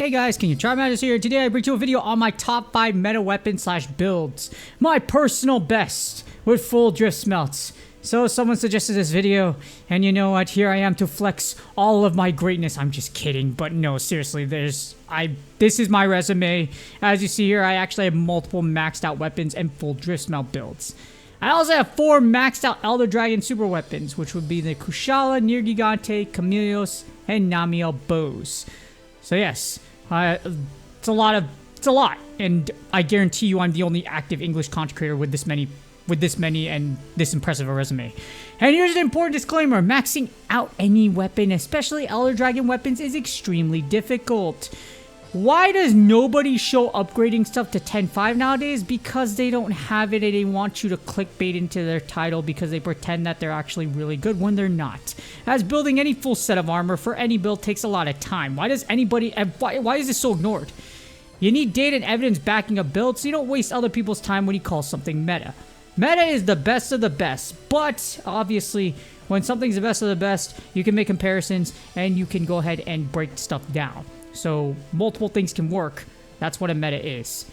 Hey guys, can you try Matters here? Today I bring you a video on my top 5 meta weapons / builds. My personal best with full DRIFTSMELTs. So someone suggested this video, and you know what? Here I am to flex all of my greatness. I'm just kidding, but no, seriously, this is my resume. As you see here, I actually have multiple maxed out weapons and full DRIFTSMELT builds. I also have 4 maxed out Elder Dragon super weapons, which would be the Kushala, Nirgigante, Chameleos, and Namiel bows. So yes, it's a lot, and I guarantee you I'm the only active English content creator with this many and this impressive a resume. And here's an important disclaimer: maxing out any weapon, especially Elder Dragon weapons, is extremely difficult. Why does nobody show upgrading stuff to 10.5 nowadays? Because they don't have it and they want you to clickbait into their title because they pretend that they're actually really good when they're not. As building any full set of armor for any build takes a lot of time. Why is this so ignored? You need data and evidence backing a build so you don't waste other people's time when you call something meta. Meta is the best of the best, but obviously when something's the best of the best, you can make comparisons and you can go ahead and break stuff down. So multiple things can work. That's what a meta is.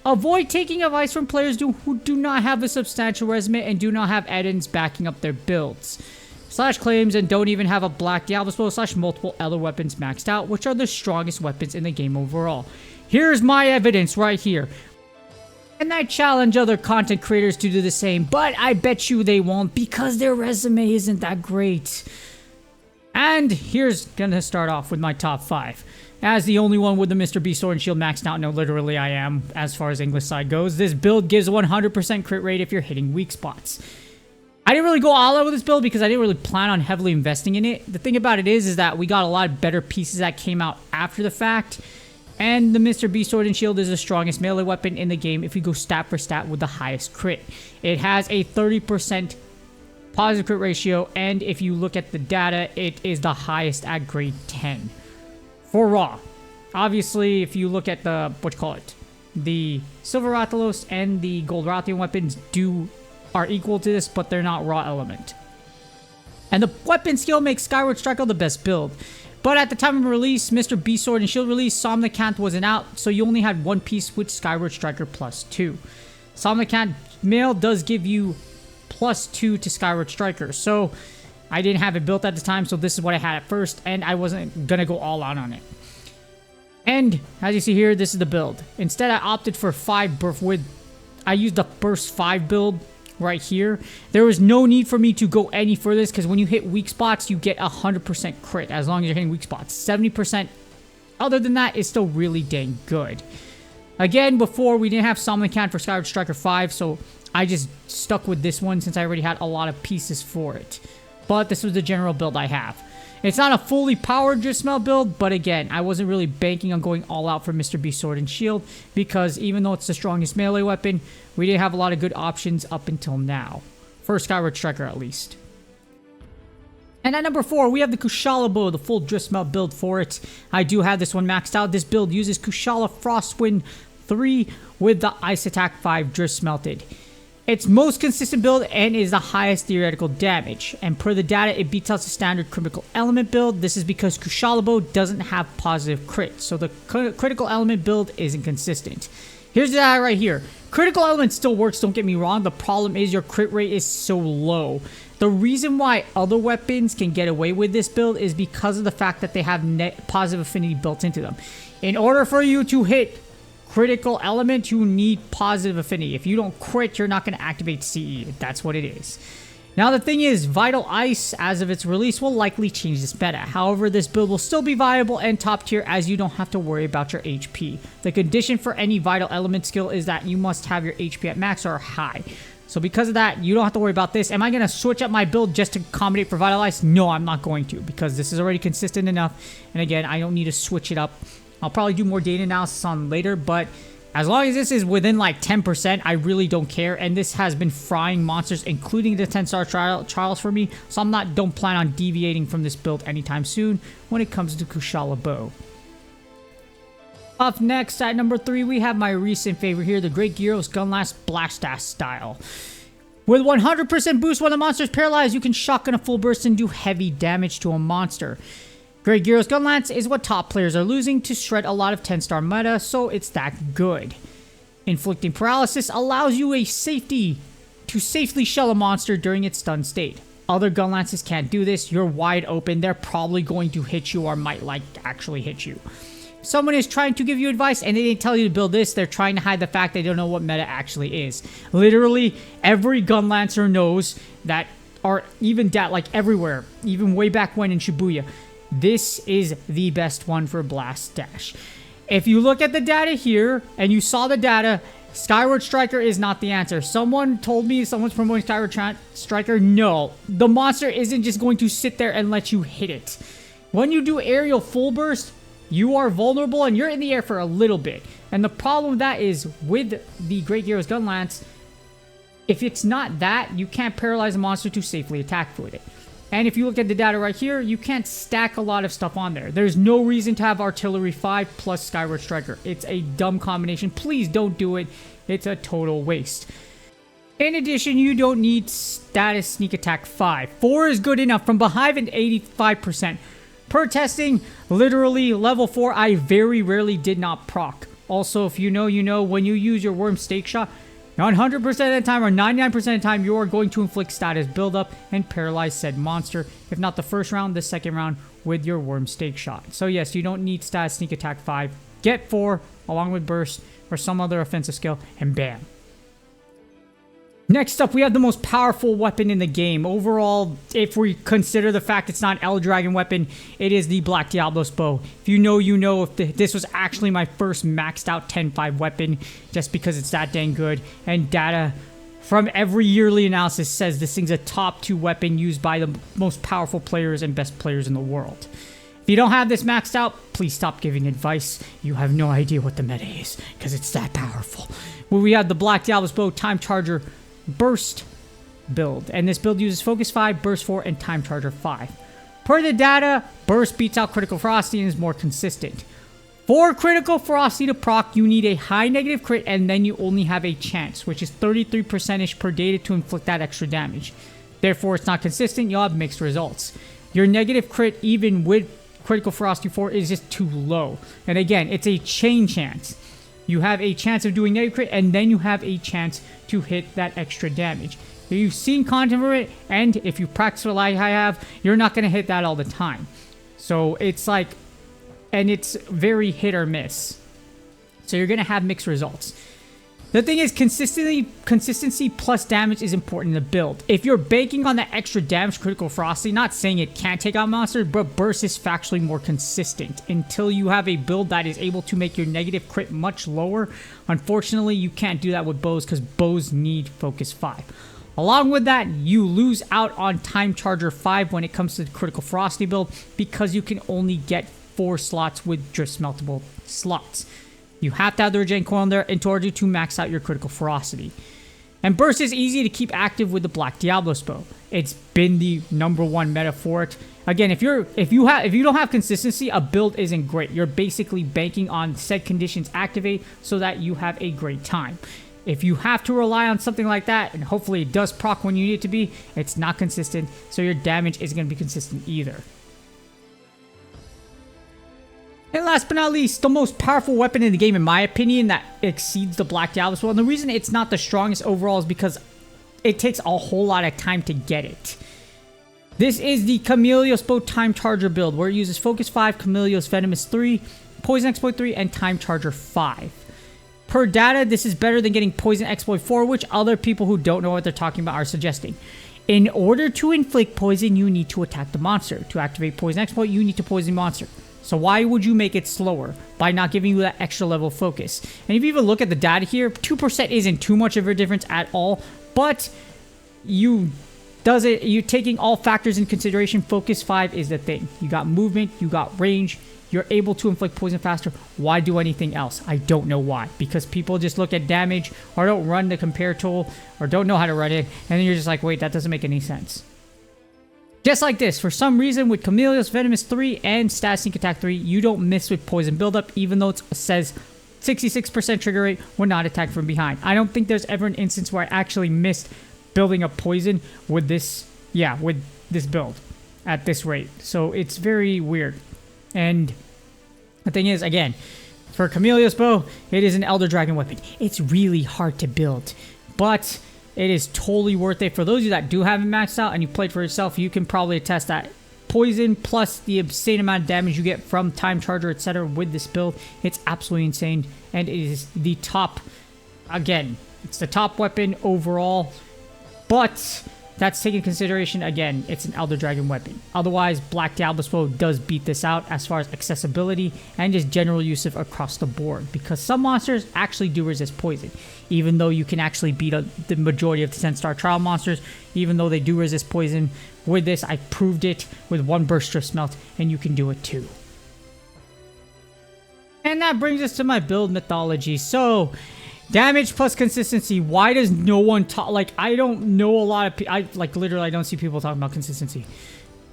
Avoid taking advice from players who do not have a substantial resume and do not have evidence backing up their builds. / claims and don't even have a black Diablo bow / multiple other weapons maxed out, which are the strongest weapons in the game overall. Here's my evidence right here. And I challenge other content creators to do the same, but I bet you they won't because their resume isn't that great. And here's gonna start off with my top 5. As the only one with the Mr. B Sword and Shield maxed out, no, literally I am, as far as English side goes. This build gives 100% crit rate if you're hitting weak spots. I didn't really go all out with this build because I didn't really plan on heavily investing in it. The thing about it is that we got a lot of better pieces that came out after the fact. And the Mr. B Sword and Shield is the strongest melee weapon in the game if you go stat for stat with the highest crit. It has a 30% positive crit ratio, and if you look at the data, it is the highest at grade 10. For raw. Obviously, if you look at the, the Silver Rathalos and the Gold Rathian weapons are equal to this, but they're not raw element. And the weapon skill makes Skyward Striker the best build. But at the time of release, Mr. B Sword and Shield release, Somnicant wasn't out, so you only had one piece with Skyward Striker +2. Somnicant Male does give you +2 to Skyward Striker, so I didn't have it built at the time, so this is what I had at first, and I wasn't gonna go all out on it. And as you see here, this is the build. Instead, I opted for 5 burst with. I used the burst 5 build right here. There was no need for me to go any further because when you hit weak spots, you get 100% crit as long as you're hitting weak spots. 70% other than that is still really dang good. Again, before we didn't have Somnicant for Skyward Striker 5, so I just stuck with this one since I already had a lot of pieces for it. But this was the general build I have. It's not a fully powered DRIFTSMELT build, but again, I wasn't really banking on going all out for Mr. B Sword and Shield because even though it's the strongest melee weapon, we didn't have a lot of good options up until now. For Skyward Striker at least. And at number 4, we have the Kushala bow, the full DRIFTSMELT build for it. I do have this one maxed out. This build uses Kushala Frostwind 3 with the Ice Attack 5 DRIFTSMELTed. Its most consistent build and is the highest theoretical damage. And per the data, it beats out the standard critical element build. This is because Kushala bow doesn't have positive crit. So the critical element build isn't consistent. Here's the data right here. Critical element still works, don't get me wrong. The problem is your crit rate is so low. The reason why other weapons can get away with this build is because of the fact that they have positive affinity built into them. In order for you to hit critical element, you need positive affinity. If you don't crit, you're not going to activate CE. That's what it is. Now the thing is, Vital Ice, as of its release, will likely change this meta. However, this build will still be viable and top tier as you don't have to worry about your HP. The condition for any Vital Element skill is that you must have your HP at max or high. So because of that, you don't have to worry about this. Am I going to switch up my build just to accommodate for Vital Ice? No, I'm not going to because this is already consistent enough. And again, I don't need to switch it up. I'll probably do more data analysis on later, but as long as this is within like 10%, I really don't care. And this has been frying monsters, including the 10-star trials for me. So don't plan on deviating from this build anytime soon when it comes to Kushala bow. Up next at number 3, we have my recent favorite here, the Great Gyros Gunlast Blast style. With 100% boost when the monster is paralyzed, you can shotgun a full burst and do heavy damage to a monster. Great Gyro's Gunlance is what top players are losing to shred a lot of 10-star meta, so it's that good. Inflicting Paralysis allows you to safely shell a monster during its stun state. Other Gunlances can't do this. You're wide open. They're probably going to hit you or might actually hit you. If someone is trying to give you advice and they didn't tell you to build this, they're trying to hide the fact they don't know what meta actually is. Literally, every Gunlancer knows that, or even everywhere, even way back when in Shibuya, this is the best one for Blast Dash. If you look at the data here and you saw the data, Skyward Striker is not the answer. Someone told me someone's promoting Skyward Striker. No, the monster isn't just going to sit there and let you hit it. When you do aerial full burst, you are vulnerable and you're in the air for a little bit. And the problem with that is with the Great Gyro's Gunlance, if it's not that, you can't paralyze a monster to safely attack with it. And if you look at the data right here, you can't stack a lot of stuff on there. There's no reason to have Artillery 5 plus Skyward Striker. It's a dumb combination. Please don't do it. It's a total waste. In addition, you don't need Status Sneak Attack 5. 4 is good enough from Behive and 85%. Per testing, literally level 4, I very rarely did not proc. Also, if you know, you know, when you use your Worm Stake Shot, 100% of the time or 99% of the time, you are going to inflict status buildup and paralyze said monster. If not the first round, the second round with your Worm Stake Shot. So yes, you don't need Status Sneak Attack 5. Get 4 along with Burst or some other offensive skill and bam. Next up, we have the most powerful weapon in the game. Overall, if we consider the fact it's not an Elder Dragon weapon, it is the Black Diablo's Bow. If you know, you know. If this was actually my first maxed out 10-5 weapon, just because it's that dang good. And data from every yearly analysis says this thing's a top 2 weapon used by the most powerful players and best players in the world. If you don't have this maxed out, please stop giving advice. You have no idea what the meta is, because it's that powerful. Well, we have the Black Diablo's Bow Time Charger Burst build, and this build uses Focus 5, Burst 4, and Time Charger 5. Per the data, Burst beats out Critical Ferocity and is more consistent. For Critical Ferocity to proc, you need a high negative crit, and then you only have a chance, which is 33% per data to inflict that extra damage. Therefore, it's not consistent, you'll have mixed results. Your negative crit, even with Critical Ferocity 4, is just too low. And again, it's a chain chance. You have a chance of doing negative crit, and then you have a chance to hit that extra damage. If you've seen content for it, and if you practice it like I have, you're not going to hit that all the time. So it's like, and it's very hit or miss. So you're going to have mixed results. The thing is, consistency plus damage is important in the build. If you're banking on that extra damage, Critical Ferocity, not saying it can't take out monsters, but Burst is factually more consistent. Until you have a build that is able to make your negative crit much lower, unfortunately, you can't do that with bows because bows need Focus 5. Along with that, you lose out on Time Charger 5 when it comes to the Critical Ferocity build because you can only get 4 slots with DRIFTSMELTable slots. You have to have the Regen Coil in there in order to max out your Critical Ferocity. And Burst is easy to keep active with the Black Diablo's Bow. It's been the #1 meta for it. Again, if you don't have consistency, a build isn't great. You're basically banking on said conditions activate so that you have a great time. If you have to rely on something like that, and hopefully it does proc when you need it to be, it's not consistent, so your damage isn't going to be consistent either. And last but not least, the most powerful weapon in the game, in my opinion, that exceeds the Black Diablo's Bow. And the reason it's not the strongest overall is because it takes a whole lot of time to get it. This is the Chameleos Bow Time Charger build, where it uses Focus 5, Chameleos Venomous 3, Poison Exploit 3, and Time Charger 5. Per data, this is better than getting Poison Exploit 4, which other people who don't know what they're talking about are suggesting. In order to inflict poison, you need to attack the monster. To activate Poison Exploit, you need to poison the monster. So why would you make it slower by not giving you that extra level of focus? And if you even look at the data here, 2% isn't too much of a difference at all, but you're taking all factors in consideration. Focus 5 is the thing. You got movement, you got range, you're able to inflict poison faster. Why do anything else? I don't know why. Because people just look at damage or don't run the compare tool or don't know how to run it, and then you're just like, wait, that doesn't make any sense. Just like this, for some reason with Chameleos Venomous 3 and Status Sneak Attack 3, you don't miss with poison buildup, even though it says 66% trigger rate when not attacked from behind. I don't think there's ever an instance where I actually missed building a poison with this, with this build at this rate. So it's very weird. And the thing is, again, for Camellia's bow, it is an Elder Dragon weapon. It's really hard to build, but it is totally worth it. For those of you that do have it maxed out and you played for yourself, you can probably attest that poison plus the insane amount of damage you get from time charger, etc. with this build, it's absolutely insane. And it is the top, again, it's the top weapon overall, but that's taking consideration, again, it's an Elder Dragon weapon. Otherwise, Black Diablo's bow does beat this out as far as accessibility and just general use of across the board, because some monsters actually do resist poison. Even though you can actually beat the majority of the 10-star trial monsters, even though they do resist poison, with this, I proved it with 1 burst DRIFTSMELT, and you can do it too. And that brings us to my build mythology. So, damage plus consistency. Why does no one talk? Like, I don't know a lot of people. Literally, I don't see people talking about consistency.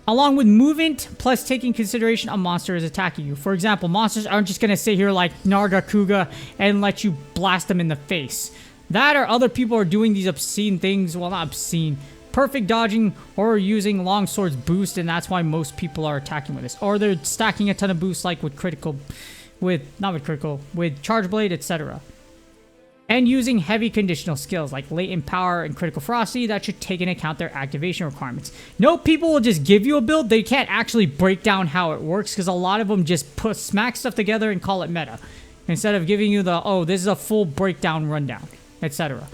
Along with movement plus taking consideration a monster is attacking you. For example, monsters aren't just going to sit here like Narga Kuga and let you blast them in the face. That or other people are doing these obscene things. Well, not obscene. Perfect dodging or using long swords boost, and that's why most people are attacking with this. Or they're stacking a ton of boosts like with with charge blade, etc. And using heavy conditional skills like latent power and critical ferocity that should take into account their activation requirements. No, people will just give you a build. They can't actually break down how it works, because a lot of them just smack stuff together and call it meta, instead of giving you the, oh, this is a full breakdown rundown, etc.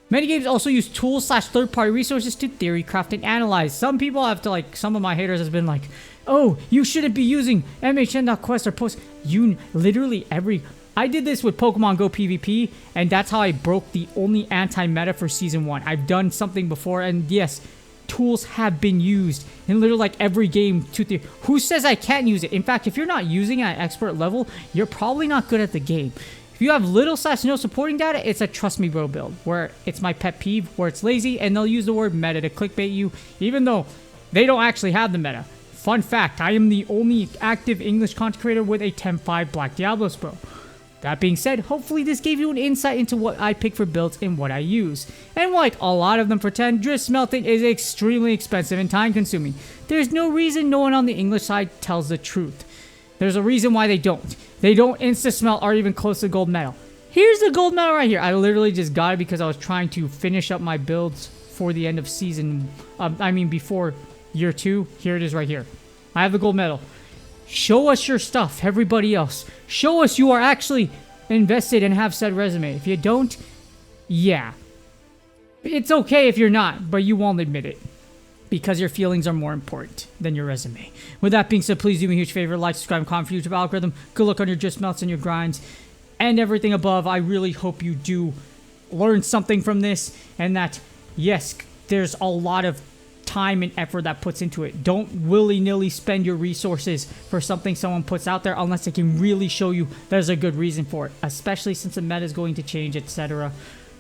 Many games also use tools / third-party resources to theory craft and analyze. Some people have to, like, some of my haters has been like, oh, you shouldn't be using MHN.quest or post. You literally I did this with Pokemon Go PvP, and that's how I broke the only anti-meta for Season 1. I've done something before, and yes, tools have been used in literally like every game. Who says I can't use it? In fact, if you're not using it at expert level, you're probably not good at the game. If you have little / no supporting data, it's a trust me bro build, where it's my pet peeve, where it's lazy, and they'll use the word meta to clickbait you, even though they don't actually have the meta. Fun fact, I am the only active English content creator with a 10.5 Black Diablo's bow. That being said, hopefully this gave you an insight into what I pick for builds and what I use. And like a lot of them pretend, drift smelting is extremely expensive and time consuming. There's no reason no one on the English side tells the truth. There's a reason why they don't. They don't insta-smelt or even close to gold medal. Here's the gold medal right here. I literally just got it because I was trying to finish up my builds for the end of season. Before year 2. Here it is right here. I have the gold medal. Show us your stuff, everybody else. Show us you are actually invested and have said resume. If you don't, yeah. It's okay if you're not, but you won't admit it, because your feelings are more important than your resume. With that being said, please do me a huge favor, like, subscribe, and comment for YouTube algorithm. Good luck on your DRIFTSMELTs and your grinds and everything above. I really hope you do learn something from this, and that, yes, there's a lot of time and effort that puts into it. Don't willy-nilly spend your resources for something someone puts out there unless they can really show you there's a good reason for it, especially since the meta is going to change, etc.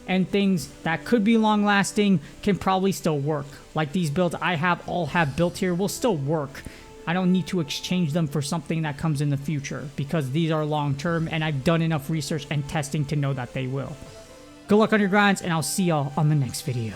And things that could be long-lasting can probably still work. Like these builds I all have built here will still work. I don't need to exchange them for something that comes in the future, because these are long-term and I've done enough research and testing to know that they will. Good luck on your grinds, and I'll see y'all on the next video.